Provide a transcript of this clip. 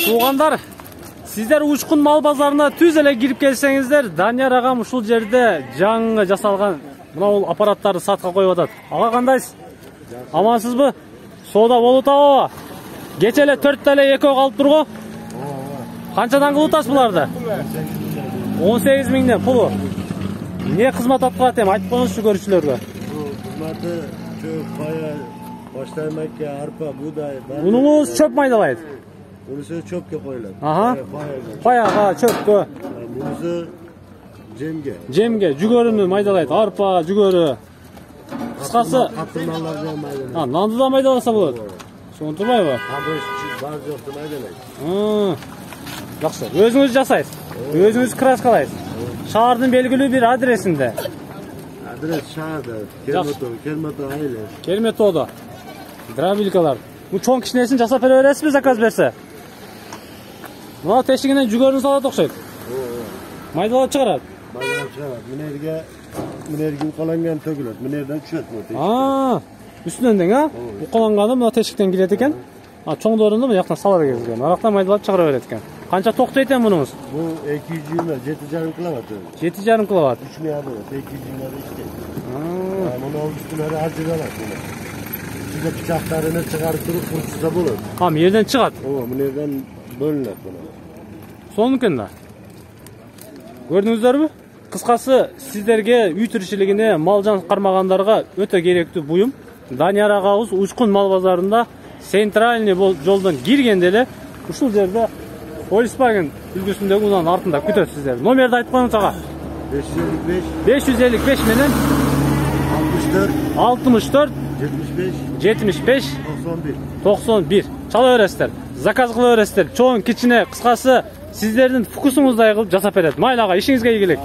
Туугандар, сиздер Учкун мал базарына түз эле кирип келсеңиздер, Данияр агам ушул жерде жаңы жасалган мына аппараттарды сатка коюп атат. Ага кандайсыз? Амансызбы? Соода болуп атабы? Кече эле 4 эле экөө калып турго? Канчадан кылып атасыз буларды? 18 миңден пулу. Не кызмат аткарат эми айтып коюңузчу көрүүчүлөргө. Кызматы чөп, пая, баштаймакка, арпа, будай. Унуңуз чөп майдалайт. Унусу чөпкө коюлат. Паяга, чөпкө. Мунусу жемге. Жемге, жүгөрүнү майдалайт. Арпа, жүгөрү. Кыскасы, катырналарды майдалайт. Нанды да майдаласа болот. Сону турбайбы? Бар жокту майдалайт. Жакшы. Өзүңүз жасайсыз. Өзүңүз краскалайсыз. Шаардын белгилүү бир адресинде. Адрес шаарда, Келмето айылы. Келметоодо. Дробилкалар. Бу чоң кичинесин жасап бере бересизби, заказ берсе? Мына тешигинен жүгөрүн салат окшойт. Майдалап чыгарат. Майдалап чыгарат. Минерге укаланган төгүлөт. Минерден түшөт бу. Үстүнөн дең, укаланганы мына тешиктен кирет экен. Чоңдорунду мына жактан сала берген. Арактан майдалап чыгара берет экен. Канча токтойт экен мунуңуз? Бу 220, 7,5 киловатт. 7,5 киловатт. 3 миңа болот, 220 иштейт. Муну үстүнөрү ажыралат. Сизде бычактарыны чыгарып туруп курчуса болот. Мерден чыгат. Мунерден бөлүнөт муну. Сонун экен да. Көрдүңүздөрбү? Кыскасы, сиздерге үй тиричилигине мал жан кармагандарга өтө керектүү буюм. Данияр агабыз Учкун мал базарында центральный жолдон киргенде эле ушул жерде Volkswagen үлгүсүндөгү унан артында күтөт сиздер. Номерди айтып коюңуз ага. 555 менен 64 75 91. Чала бересиздер. Заказ кыла бересиздер. Чоң, кичине, кыскасы сиздердин вкусуңуздай кылып жасап берет. Майла ага, ишиңизге ийгилик.